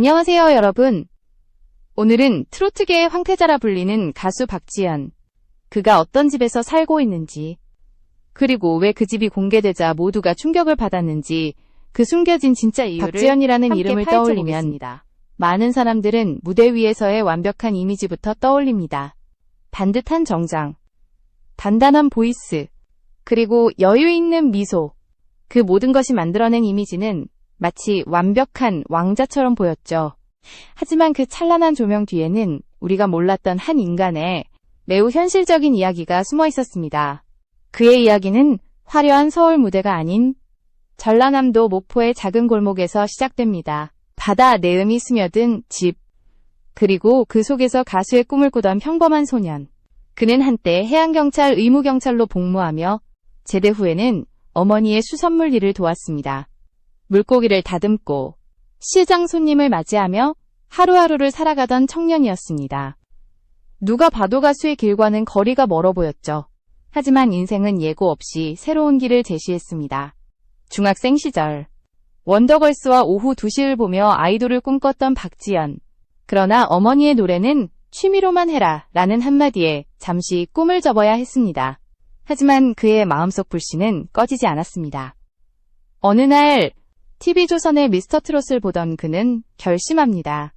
안녕하세요, 여러분. 오늘은 트로트계의 황태자라 불리는 가수 박지현. 그가 어떤 집에서 살고 있는지, 그리고 왜 그 집이 공개되자 모두가 충격을 받았는지, 그 숨겨진 진짜 이유를 박지현이라는 이름을 떠올리면 많은 사람들은 무대 위에서의 완벽한 이미지부터 떠올립니다. 반듯한 정장, 단단한 보이스, 그리고 여유 있는 미소. 그 모든 것이 만들어낸 이미지는 마치 완벽한 왕자처럼 보였죠. 하지만 그 찬란한 조명 뒤에는 우리가 몰랐던 한 인간의 매우 현실적인 이야기가 숨어 있었습니다. 그의 이야기는 화려한 서울 무대가 아닌 전라남도 목포의 작은 골목에서 시작됩니다. 바다 내음이 스며든 집, 그리고 그 속에서 가수의 꿈을 꾸던 평범한 소년. 그는 한때 해양경찰 의무경찰로 복무하며 제대 후에는 어머니의 수산물 일을 도왔습니다. 물고기를 다듬고 시장 손님을 맞이하며 하루하루를 살아가던 청년이었습니다. 누가 봐도 가수의 길과는 거리가 멀어 보였죠. 하지만 인생은 예고 없이 새로운 길을 제시했습니다. 중학생 시절, 원더걸스와 오후 2시를 보며 아이돌을 꿈꿨던 박지현. 그러나 어머니의 노래는 취미로만 해라 라는 한마디에 잠시 꿈을 접어야 했습니다. 하지만 그의 마음속 불씨는 꺼지지 않았습니다. 어느 날 TV조선의 미스터트롯을 보던 그는 결심합니다.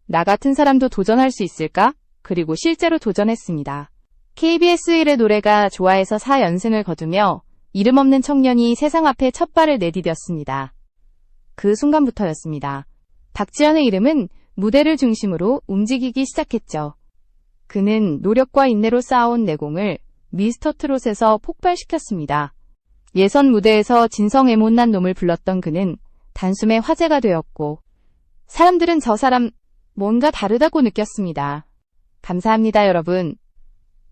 나 같은 사람도 도전할 수 있을까? 그리고 실제로 도전했습니다. KBS 1의 노래가 좋아해서 4연승을 거두며 이름 없는 청년이 세상 앞에 첫 발을 내디뎠습니다. 그 순간부터였습니다. 박지현의 이름은 무대를 중심으로 움직이기 시작했죠. 그는 노력과 인내로 쌓아온 내공을 미스터트롯에서 폭발시켰습니다. 예선 무대에서 진성애 못난 놈을 불렀던 그는 단숨에 화제가 되었고, 사람들은 저 사람 뭔가 다르다고 느꼈습니다. 감사합니다, 여러분.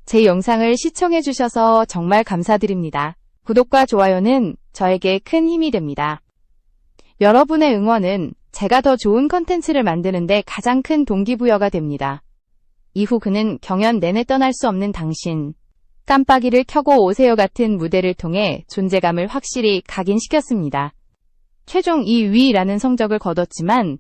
제 영상을 시청해주셔서 정말 감사드립니다. 구독과 좋아요는 저에게 큰 힘이 됩니다. 여러분의 응원은 제가 더 좋은 컨텐츠를 만드는데 가장 큰 동기부여가 됩니다. 이후 그는 경연 내내 떠날 수 없는 당신, 깜빡이를 켜고 오세요 같은 무대를 통해 존재감을 확실히 각인시켰습니다. 최종 2위라는 성적을 거뒀지만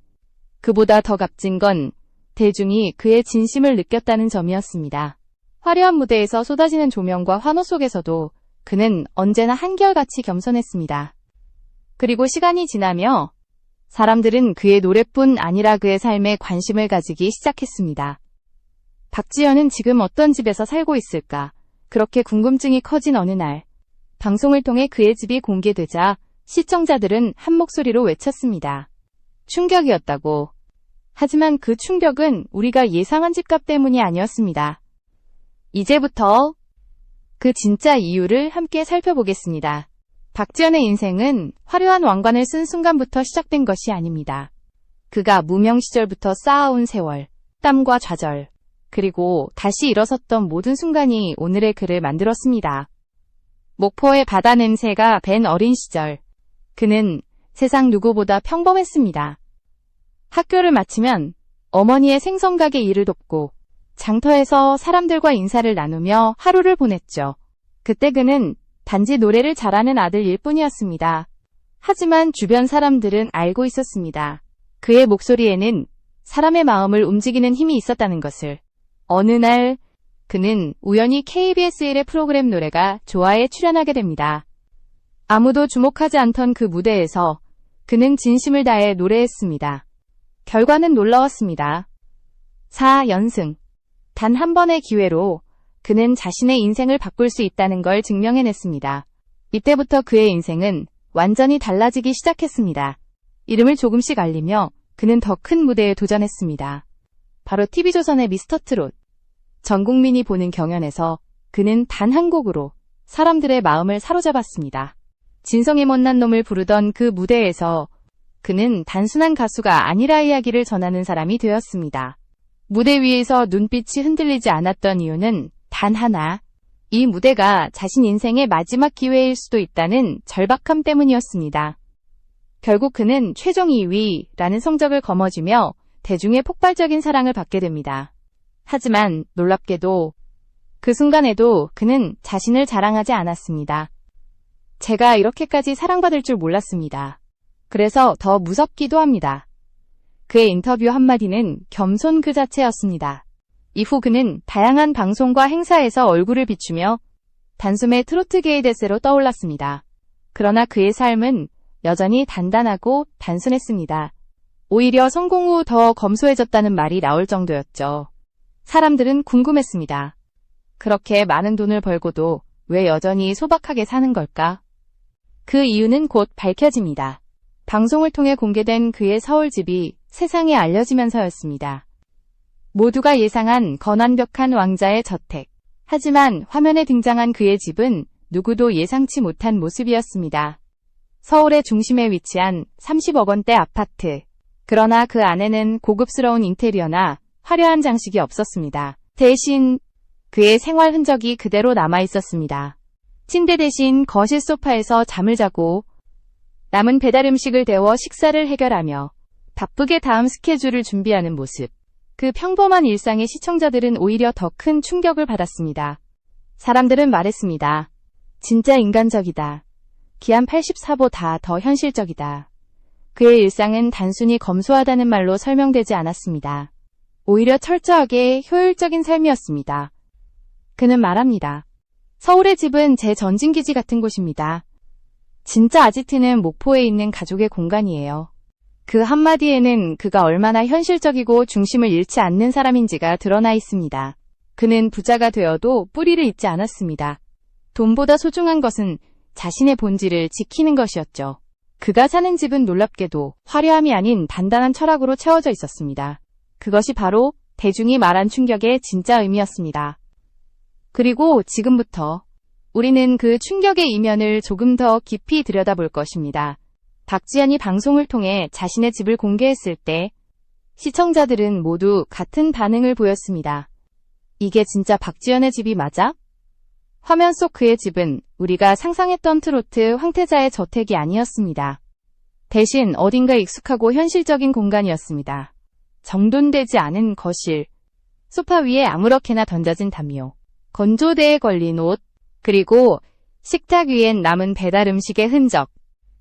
그보다 더 값진 건 대중이 그의 진심을 느꼈다는 점이었습니다. 화려한 무대에서 쏟아지는 조명과 환호 속에서도 그는 언제나 한결같이 겸손했습니다. 그리고 시간이 지나며 사람들은 그의 노래뿐 아니라 그의 삶에 관심을 가지기 시작했습니다. 박지현은 지금 어떤 집에서 살고 있을까? 그렇게 궁금증이 커진 어느 날, 방송을 통해 그의 집이 공개되자 시청자들은 한 목소리로 외쳤습니다. 충격이었다고. 하지만 그 충격은 우리가 예상한 집값 때문이 아니었습니다. 이제부터 그 진짜 이유를 함께 살펴보겠습니다. 박지현의 인생은 화려한 왕관을 쓴 순간부터 시작된 것이 아닙니다. 그가 무명 시절부터 쌓아온 세월, 땀과 좌절, 그리고 다시 일어섰던 모든 순간이 오늘의 그를 만들었습니다. 목포의 바다 냄새가 밴 어린 시절, 그는 세상 누구보다 평범했습니다. 학교를 마치면 어머니의 생선가게 일을 돕고 장터에서 사람들과 인사를 나누며 하루를 보냈죠. 그때 그는 단지 노래를 잘하는 아들일 뿐이었습니다. 하지만 주변 사람들은 알고 있었습니다. 그의 목소리에는 사람의 마음을 움직이는 힘이 있었다는 것을. 어느 날 그는 우연히 KBS 1의 프로그램 노래가 좋아에 출연하게 됩니다. 아무도 주목하지 않던 그 무대에서 그는 진심을 다해 노래했습니다. 결과는 놀라웠습니다. 4연승. 단 한 번의 기회로 그는 자신의 인생을 바꿀 수 있다는 걸 증명해냈습니다. 이때부터 그의 인생은 완전히 달라지기 시작했습니다. 이름을 조금씩 알리며 그는 더 큰 무대에 도전했습니다. 바로 TV조선의 미스터트롯. 전 국민이 보는 경연에서 그는 단 한 곡으로 사람들의 마음을 사로잡았습니다. 진성애 못난 놈을 부르던 그 무대에서 그는 단순한 가수가 아니라 이야기를 전하는 사람이 되었습니다. 무대 위에서 눈빛이 흔들리지 않았던 이유는 단 하나, 이 무대가 자신 인생의 마지막 기회일 수도 있다는 절박함 때문이었습니다. 결국 그는 최종 2위라는 성적을 거머쥐며 대중의 폭발적인 사랑을 받게 됩니다. 하지만 놀랍게도 그 순간에도 그는 자신을 자랑하지 않았습니다. 제가 이렇게까지 사랑받을 줄 몰랐습니다. 그래서 더 무섭기도 합니다. 그의 인터뷰 한마디는 겸손 그 자체였습니다. 이후 그는 다양한 방송과 행사에서 얼굴을 비추며 단숨에 트로트계의 대세로 떠올랐습니다. 그러나 그의 삶은 여전히 단단하고 단순했습니다. 오히려 성공 후 더 검소해졌다는 말이 나올 정도였죠. 사람들은 궁금했습니다. 그렇게 많은 돈을 벌고도 왜 여전히 소박하게 사는 걸까? 그 이유는 곧 밝혀집니다. 방송을 통해 공개된 그의 서울집이 세상에 알려지면서였습니다. 모두가 예상한 건완벽한 왕자의 저택. 하지만 화면에 등장한 그의 집은 누구도 예상치 못한 모습이었습니다. 서울의 중심에 위치한 30억 원대 아파트. 그러나 그 안에는 고급스러운 인테리어나 화려한 장식이 없었습니다. 대신 그의 생활 흔적이 그대로 남아 있었습니다. 침대 대신 거실 소파에서 잠을 자고 남은 배달 음식을 데워 식사를 해결하며 바쁘게 다음 스케줄을 준비하는 모습. 그 평범한 일상에 시청자들은 오히려 더 큰 충격을 받았습니다. 사람들은 말했습니다. 진짜 인간적이다. 기한 84보다 더 현실적이다. 그의 일상은 단순히 검소하다는 말로 설명되지 않았습니다. 오히려 철저하게 효율적인 삶이었습니다. 그는 말합니다. 서울의 집은 제 전진기지 같은 곳입니다. 진짜 아지트는 목포에 있는 가족의 공간이에요. 그 한마디에는 그가 얼마나 현실적이고 중심을 잃지 않는 사람인지가 드러나 있습니다. 그는 부자가 되어도 뿌리를 잊지 않았습니다. 돈보다 소중한 것은 자신의 본질을 지키는 것이었죠. 그가 사는 집은 놀랍게도 화려함이 아닌 단단한 철학으로 채워져 있었습니다. 그것이 바로 대중이 말한 충격의 진짜 의미였습니다. 그리고 지금부터 우리는 그 충격의 이면을 조금 더 깊이 들여다볼 것입니다. 박지현이 방송을 통해 자신의 집을 공개했을 때 시청자들은 모두 같은 반응을 보였습니다. 이게 진짜 박지현의 집이 맞아? 화면 속 그의 집은 우리가 상상했던 트로트 황태자의 저택이 아니었습니다. 대신 어딘가 익숙하고 현실적인 공간이었습니다. 정돈되지 않은 거실, 소파 위에 아무렇게나 던져진 담요, 건조대에 걸린 옷, 그리고 식탁 위엔 남은 배달 음식의 흔적.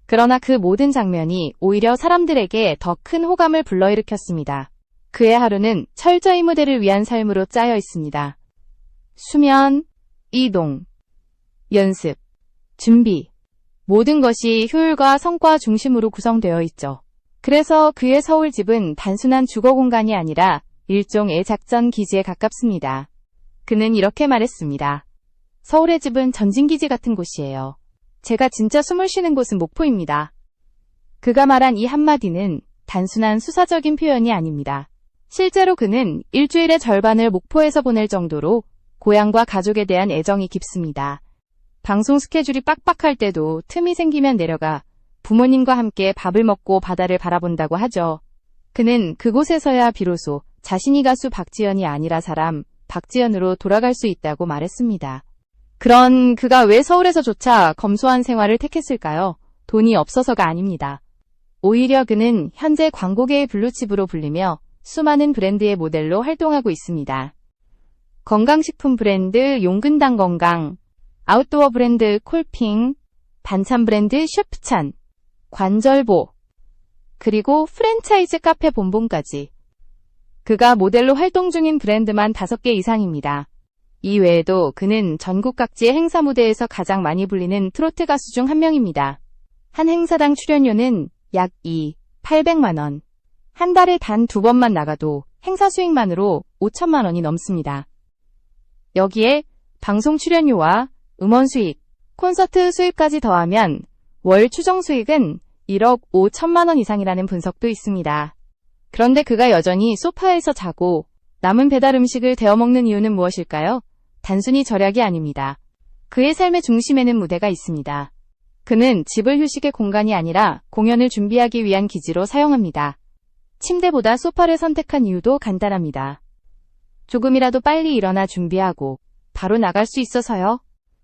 그러나 그 모든 장면이 오히려 사람들에게 더 큰 호감을 불러일으켰습니다. 그의 하루는 철저히 무대를 위한 삶으로 짜여 있습니다. 수면, 이동, 연습, 준비. 모든 것이 효율과 성과 중심으로 구성되어 있죠. 그래서 그의 서울집은 단순한 주거 공간이 아니라 일종의 작전 기지에 가깝습니다. 그는 이렇게 말했습니다. 서울의 집은 전진기지 같은 곳이에요. 제가 진짜 숨을 쉬는 곳은 목포입니다. 그가 말한 이 한마디는 단순한 수사적인 표현이 아닙니다. 실제로 그는 일주일의 절반을 목포에서 보낼 정도로 고향과 가족에 대한 애정이 깊습니다. 방송 스케줄이 빡빡할 때도 틈이 생기면 내려가 부모님과 함께 밥을 먹고 바다를 바라본다고 하죠. 그는 그곳에서야 비로소 자신이 가수 박지현이 아니라 사람 박지현으로 돌아갈 수 있다고 말했습니다. 그런 그가 왜 서울에서조차 검소한 생활을 택했을까요? 돈이 없어서가 아닙니다. 오히려 그는 현재 광고계의 블루칩으로 불리며 수많은 브랜드의 모델로 활동하고 있습니다. 건강식품 브랜드 용근당 건강, 아웃도어 브랜드 콜핑, 반찬 브랜드 셰프찬, 관절보, 그리고 프랜차이즈 카페 본봉까지. 그가 모델로 활동 중인 브랜드만 5개 이상입니다. 이 외에도 그는 전국 각지의 행사 무대에서 가장 많이 불리는 트로트 가수 중 한 명입니다. 한 행사당 출연료는 약 800만 원. 한 달에 단 2번만 나가도 행사 수익만으로 5천만 원이 넘습니다. 여기에 방송 출연료와 음원 수익, 콘서트 수익까지 더하면 월 추정 수익은 1억 5천만 원 이상이라는 분석도 있습니다. 그런데 그가 여전히 소파에서 자고 남은 배달 음식을 데워 먹는 이유는 무엇일까요? 단순히 절약이 아닙니다. 그의 삶의 중심에는 무대가 있습니다. 그는 집을 휴식의 공간이 아니라 공연을 준비하기 위한 기지로 사용합니다. 침대보다 소파를 선택한 이유도 간단합니다. 조금이라도 빨리 일어나 준비하고 바로 나갈 수 있어서요.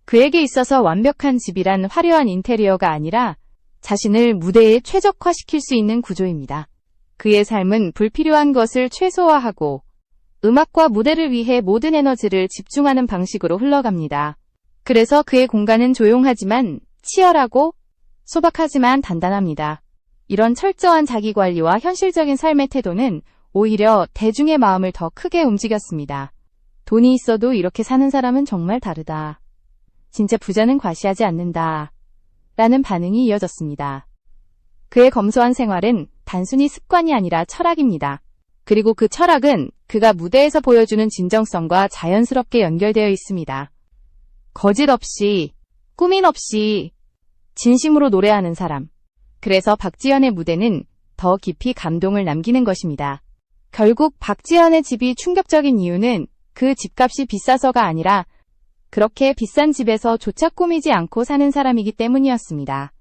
그에게 있어서 완벽한 집이란 화려한 인테리어가 아니라 자신을 무대에 최적화시킬 수 있는 구조입니다. 그의 삶은 불필요한 것을 최소화하고 음악과 무대를 위해 모든 에너지를 집중하는 방식으로 흘러갑니다. 그래서 그의 공간은 조용하지만 치열하고 소박하지만 단단합니다. 이런 철저한 자기관리와 현실적인 삶의 태도는 오히려 대중의 마음을 더 크게 움직였습니다. 돈이 있어도 이렇게 사는 사람은 정말 다르다. 진짜 부자는 과시하지 않는다. 라는 반응이 이어졌습니다. 그의 검소한 생활은 단순히 습관이 아니라 철학입니다. 그리고 그 철학은 그가 무대에서 보여주는 진정성과 자연스럽게 연결되어 있습니다. 거짓 없이, 꾸민 없이, 진심으로 노래하는 사람. 그래서 박지현의 무대는 더 깊이 감동을 남기는 것입니다. 결국 박지현의 집이 충격적인 이유는 그 집값이 비싸서가 아니라 그렇게 비싼 집에서 조차 꾸미지 않고 사는 사람이기 때문이었습니다.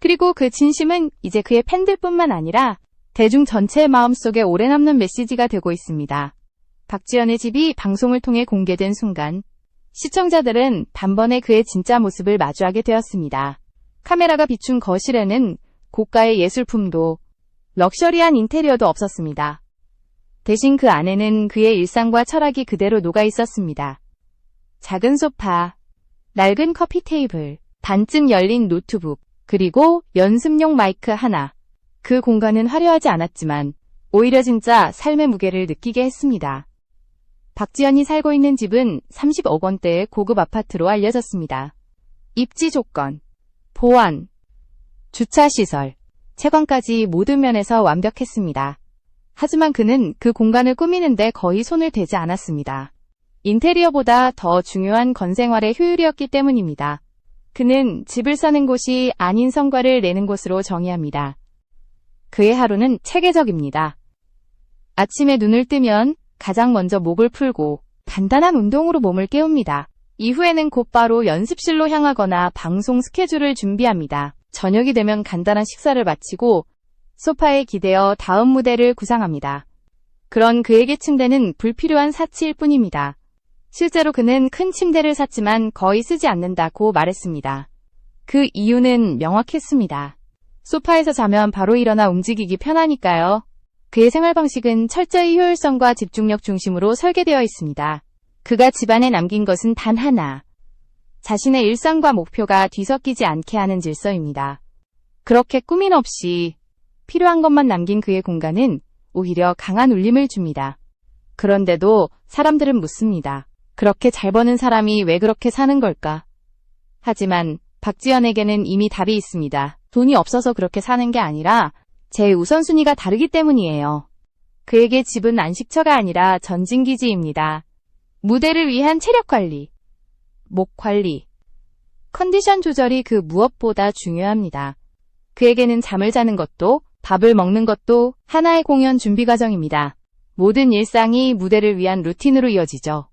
그리고 그 진심은 이제 그의 팬들뿐만 아니라 대중 전체의 마음속에 오래 남는 메시지가 되고 있습니다. 박지현의 집이 방송을 통해 공개된 순간 시청자들은 단번에 그의 진짜 모습을 마주하게 되었습니다. 카메라가 비춘 거실에는 고가의 예술품도 럭셔리한 인테리어도 없었습니다. 대신 그 안에는 그의 일상과 철학이 그대로 녹아 있었습니다. 작은 소파, 낡은 커피 테이블, 반쯤 열린 노트북, 그리고 연습용 마이크 하나. 그 공간은 화려하지 않았지만 오히려 진짜 삶의 무게를 느끼게 했습니다. 박지현이 살고 있는 집은 30억 원대의 고급 아파트로 알려졌습니다. 입지 조건, 보안, 주차 시설, 채광까지 모든 면에서 완벽했습니다. 하지만 그는 그 공간을 꾸미는데 거의 손을 대지 않았습니다. 인테리어보다 더 중요한 건생활의 효율이었기 때문입니다. 그는 집을 사는 곳이 아닌 성과를 내는 곳으로 정의합니다. 그의 하루는 체계적입니다. 아침에 눈을 뜨면 가장 먼저 목을 풀고 간단한 운동으로 몸을 깨웁니다. 이후에는 곧바로 연습실로 향하거나 방송 스케줄을 준비합니다. 저녁이 되면 간단한 식사를 마치고 소파에 기대어 다음 무대를 구상합니다. 그런 그에게 침대는 불필요한 사치일 뿐입니다. 실제로 그는 큰 침대를 샀지만 거의 쓰지 않는다고 말했습니다. 그 이유는 명확했습니다. 소파에서 자면 바로 일어나 움직이기 편하니까요. 그의 생활 방식은 철저히 효율성과 집중력 중심으로 설계되어 있습니다. 그가 집안에 남긴 것은 단 하나. 자신의 일상과 목표가 뒤섞이지 않게 하는 질서입니다. 그렇게 꾸민 없이 필요한 것만 남긴 그의 공간은 오히려 강한 울림을 줍니다. 그런데도 사람들은 묻습니다. 그렇게 잘 버는 사람이 왜 그렇게 사는 걸까? 하지만 박지현에게는 이미 답이 있습니다. 돈이 없어서 그렇게 사는 게 아니라 제 우선순위가 다르기 때문이에요. 그에게 집은 안식처가 아니라 전진기지입니다. 무대를 위한 체력 관리, 목 관리, 컨디션 조절이 그 무엇보다 중요합니다. 그에게는 잠을 자는 것도 밥을 먹는 것도 하나의 공연 준비 과정입니다. 모든 일상이 무대를 위한 루틴으로 이어지죠.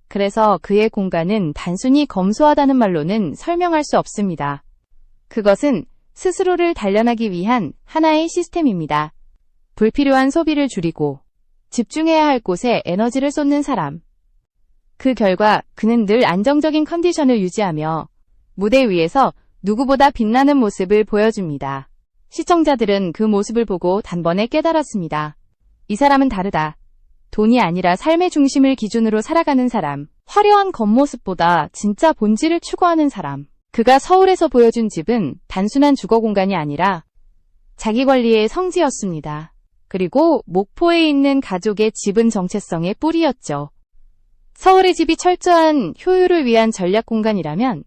그래서 그의 공간은 단순히 검소하다는 말로는 설명할 수 없습니다. 그것은 스스로를 단련하기 위한 하나의 시스템입니다. 불필요한 소비를 줄이고 집중해야 할 곳에 에너지를 쏟는 사람. 그 결과 그는 늘 안정적인 컨디션을 유지하며 무대 위에서 누구보다 빛나는 모습을 보여줍니다. 시청자들은 그 모습을 보고 단번에 깨달았습니다. 이 사람은 다르다. 돈이 아니라 삶의 중심을 기준으로 살아가는 사람. 화려한 겉모습보다 진짜 본질을 추구하는 사람. 그가 서울에서 보여준 집은 단순한 주거 공간이 아니라 자기관리의 성지였습니다. 그리고 목포에 있는 가족의 집은 정체성의 뿌리였죠. 서울의 집이 철저한 효율을 위한 전략 공간이라면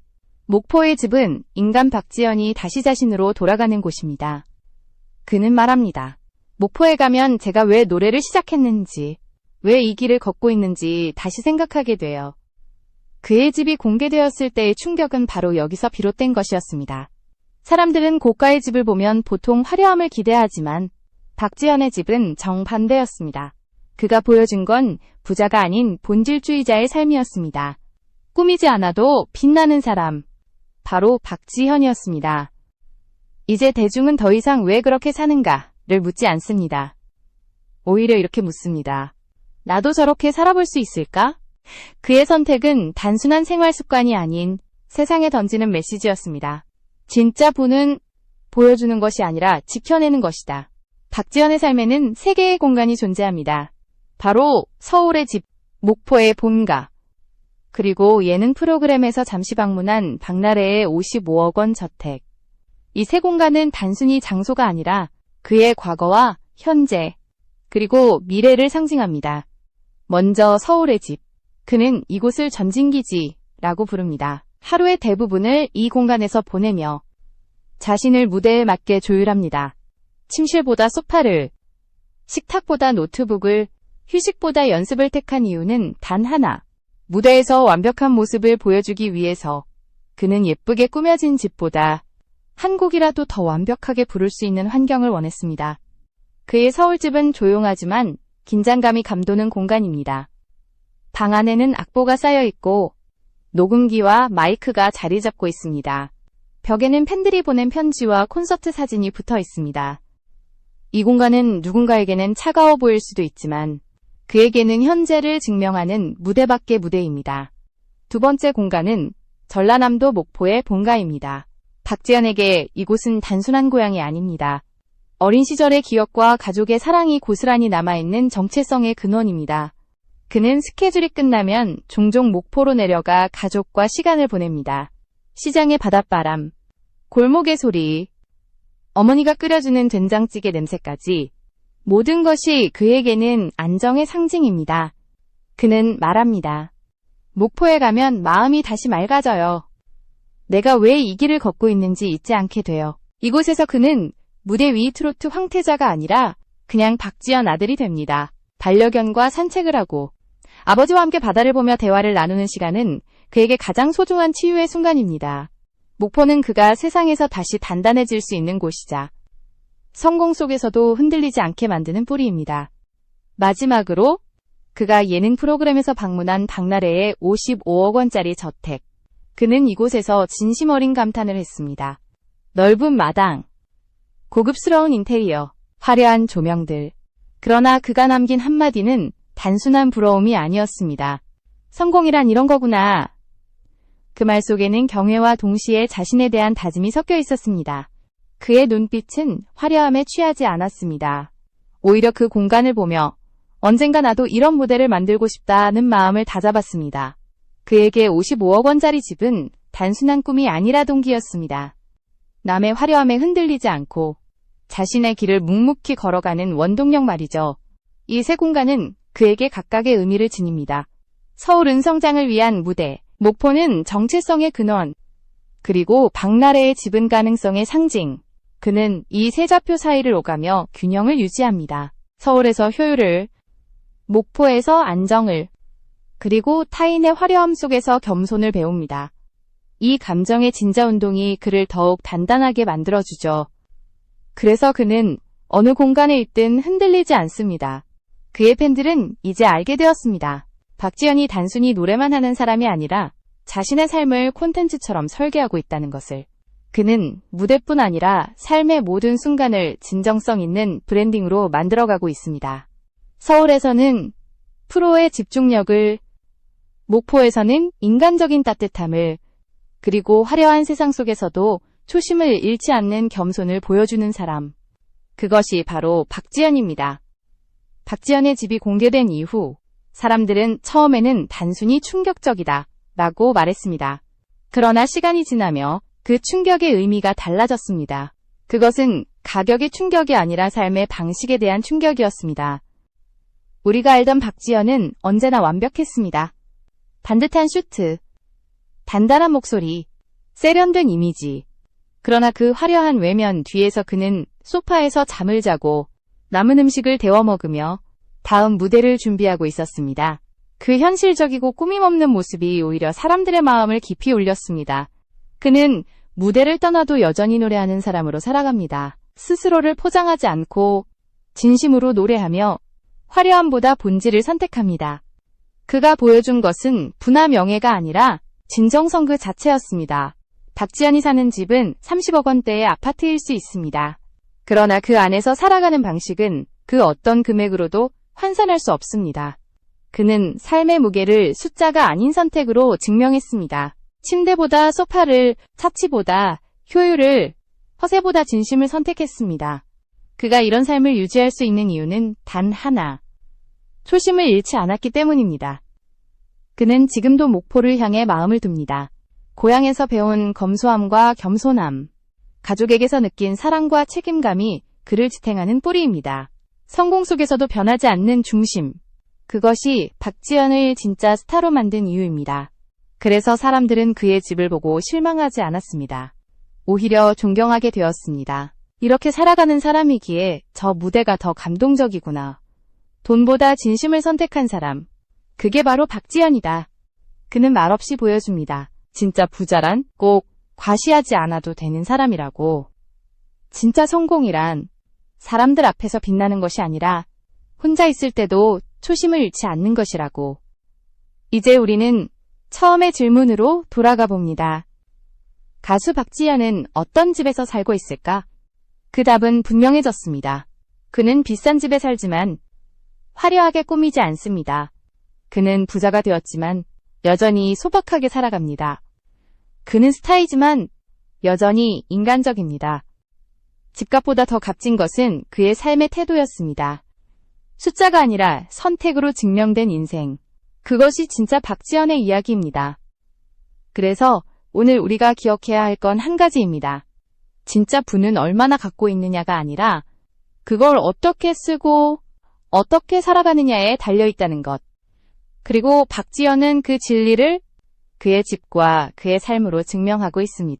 목포의 집은 인간 박지현이 다시 자신으로 돌아가는 곳입니다. 그는 말합니다. 목포에 가면 제가 왜 노래를 시작했는지, 왜 이 길을 걷고 있는지 다시 생각하게 돼요. 그의 집이 공개되었을 때의 충격은 바로 여기서 비롯된 것이었습니다. 사람들은 고가의 집을 보면 보통 화려함을 기대하지만 박지현의 집은 정반대였습니다. 그가 보여준 건 부자가 아닌 본질주의자의 삶이었습니다. 꾸미지 않아도 빛나는 사람, 바로 박지현이었습니다. 이제 대중은 더 이상 왜 그렇게 사는가를 묻지 않습니다. 오히려 이렇게 묻습니다. 나도 저렇게 살아볼 수 있을까? 그의 선택은 단순한 생활 습관이 아닌 세상에 던지는 메시지였습니다. 진짜 부는 보여주는 것이 아니라 지켜내는 것이다. 박지현의 삶에는 세 개의 공간이 존재합니다. 바로 서울의 집, 목포의 본가, 그리고 예능 프로그램에서 잠시 방문한 박나래의 55억 원 저택. 이 세 공간은 단순히 장소가 아니라 그의 과거와 현재, 그리고 미래를 상징합니다. 먼저 서울의 집. 그는 이곳을 전진기지라고 부릅니다. 하루의 대부분을 이 공간에서 보내며 자신을 무대에 맞게 조율합니다. 침실보다 소파를, 식탁보다 노트북을, 휴식보다 연습을 택한 이유는 단 하나. 무대에서 완벽한 모습을 보여주기 위해서 그는 예쁘게 꾸며진 집보다 한 곡이라도 더 완벽하게 부를 수 있는 환경을 원했습니다. 그의 서울집은 조용하지만 긴장감이 감도는 공간입니다. 방 안에는 악보가 쌓여 있고 녹음기와 마이크가 자리 잡고 있습니다. 벽에는 팬들이 보낸 편지와 콘서트 사진이 붙어 있습니다. 이 공간은 누군가에게는 차가워 보일 수도 있지만 그에게는 현재를 증명하는 무대 밖의 무대입니다. 두 번째 공간은 전라남도 목포의 본가입니다. 박지현에게 이곳은 단순한 고향이 아닙니다. 어린 시절의 기억과 가족의 사랑이 고스란히 남아있는 정체성의 근원입니다. 그는 스케줄이 끝나면 종종 목포로 내려가 가족과 시간을 보냅니다. 시장의 바닷바람, 골목의 소리, 어머니가 끓여주는 된장찌개 냄새까지 모든 것이 그에게는 안정의 상징입니다. 그는 말합니다. 목포에 가면 마음이 다시 맑아져요. 내가 왜 이 길을 걷고 있는지 잊지 않게 돼요. 이곳에서 그는 무대 위 트로트 황태자가 아니라 그냥 박지현 아들이 됩니다. 반려견과 산책을 하고 아버지와 함께 바다를 보며 대화를 나누는 시간은 그에게 가장 소중한 치유의 순간입니다. 목포는 그가 세상에서 다시 단단해질 수 있는 곳이자 성공 속에서도 흔들리지 않게 만드는 뿌리입니다. 마지막으로 그가 예능 프로그램에서 방문한 박나래의 55억 원짜리 저택. 그는 이곳에서 진심 어린 감탄을 했습니다. 넓은 마당, 고급스러운 인테리어, 화려한 조명들. 그러나 그가 남긴 한마디는 단순한 부러움이 아니었습니다. 성공이란 이런 거구나. 그 말 속에는 경외와 동시에 자신에 대한 다짐이 섞여 있었습니다. 그의 눈빛은 화려함에 취하지 않았습니다. 오히려 그 공간을 보며 언젠가 나도 이런 무대를 만들고 싶다는 마음을 다잡았습니다. 그에게 55억 원짜리 집은 단순한 꿈이 아니라 동기였습니다. 남의 화려함에 흔들리지 않고 자신의 길을 묵묵히 걸어가는 원동력 말이죠. 이 세 공간은 그에게 각각의 의미를 지닙니다. 서울은 성장을 위한 무대, 목포는 정체성의 근원, 그리고 박나래의 집은 가능성의 상징. 그는 이 세 좌표 사이를 오가며 균형을 유지합니다. 서울에서 효율을, 목포에서 안정을, 그리고 타인의 화려함 속에서 겸손을 배웁니다. 이 감정의 진자운동이 그를 더욱 단단하게 만들어주죠. 그래서 그는 어느 공간에 있든 흔들리지 않습니다. 그의 팬들은 이제 알게 되었습니다. 박지현이 단순히 노래만 하는 사람이 아니라 자신의 삶을 콘텐츠처럼 설계하고 있다는 것을. 그는 무대뿐 아니라 삶의 모든 순간을 진정성 있는 브랜딩으로 만들어가고 있습니다. 서울에서는 프로의 집중력을, 목포에서는 인간적인 따뜻함을, 그리고 화려한 세상 속에서도 초심을 잃지 않는 겸손을 보여주는 사람. 그것이 바로 박지현입니다. 박지현의 집이 공개된 이후 사람들은 처음에는 단순히 충격적이다 라고 말했습니다. 그러나 시간이 지나며 그 충격의 의미가 달라졌습니다. 그것은 가격의 충격이 아니라 삶의 방식에 대한 충격이었습니다. 우리가 알던 박지현은 언제나 완벽했습니다. 반듯한 슈트, 단단한 목소리, 세련된 이미지. 그러나 그 화려한 외면 뒤에서 그는 소파에서 잠을 자고 남은 음식을 데워 먹으며 다음 무대를 준비하고 있었습니다. 그 현실적이고 꾸밈없는 모습이 오히려 사람들의 마음을 깊이 울렸습니다. 그는 무대를 떠나도 여전히 노래하는 사람으로 살아갑니다. 스스로를 포장하지 않고 진심으로 노래하며 화려함보다 본질을 선택합니다. 그가 보여준 것은 부나 명예가 아니라 진정성 그 자체였습니다. 박지현이 사는 집은 30억 원대의 아파트일 수 있습니다. 그러나 그 안에서 살아가는 방식은 그 어떤 금액으로도 환산할 수 없습니다. 그는 삶의 무게를 숫자가 아닌 선택으로 증명했습니다. 침대보다 소파를, 차치보다 효율을, 허세보다 진심을 선택했습니다. 그가 이런 삶을 유지할 수 있는 이유는 단 하나. 초심을 잃지 않았기 때문입니다. 그는 지금도 목포를 향해 마음을 둡니다. 고향에서 배운 검소함과 겸손함, 가족에게서 느낀 사랑과 책임감이 그를 지탱하는 뿌리입니다. 성공 속에서도 변하지 않는 중심. 그것이 박지연을 진짜 스타로 만든 이유입니다. 그래서 사람들은 그의 집을 보고 실망하지 않았습니다. 오히려 존경하게 되었습니다. 이렇게 살아가는 사람이기에 저 무대가 더 감동적이구나. 돈보다 진심을 선택한 사람. 그게 바로 박지연이다. 그는 말없이 보여줍니다. 진짜 부자란 꼭 과시하지 않아도 되는 사람이라고. 진짜 성공이란 사람들 앞에서 빛나는 것이 아니라 혼자 있을 때도 초심을 잃지 않는 것이라고. 이제 우리는 처음의 질문으로 돌아가 봅니다. 가수 박지연은 어떤 집에서 살고 있을까? 그 답은 분명해졌습니다. 그는 비싼 집에 살지만 화려하게 꾸미지 않습니다. 그는 부자가 되었지만 여전히 소박하게 살아갑니다. 그는 스타이지만 여전히 인간적입니다. 집값보다 더 값진 것은 그의 삶의 태도였습니다. 숫자가 아니라 선택으로 증명된 인생. 그것이 진짜 박지연의 이야기입니다. 그래서 오늘 우리가 기억해야 할 건 한 가지입니다. 진짜 부는 얼마나 갖고 있느냐가 아니라 그걸 어떻게 쓰고 어떻게 살아가느냐에 달려있다는 것. 그리고 박지연은 그 진리를 그의 집과 그의 삶으로 증명하고 있습니다.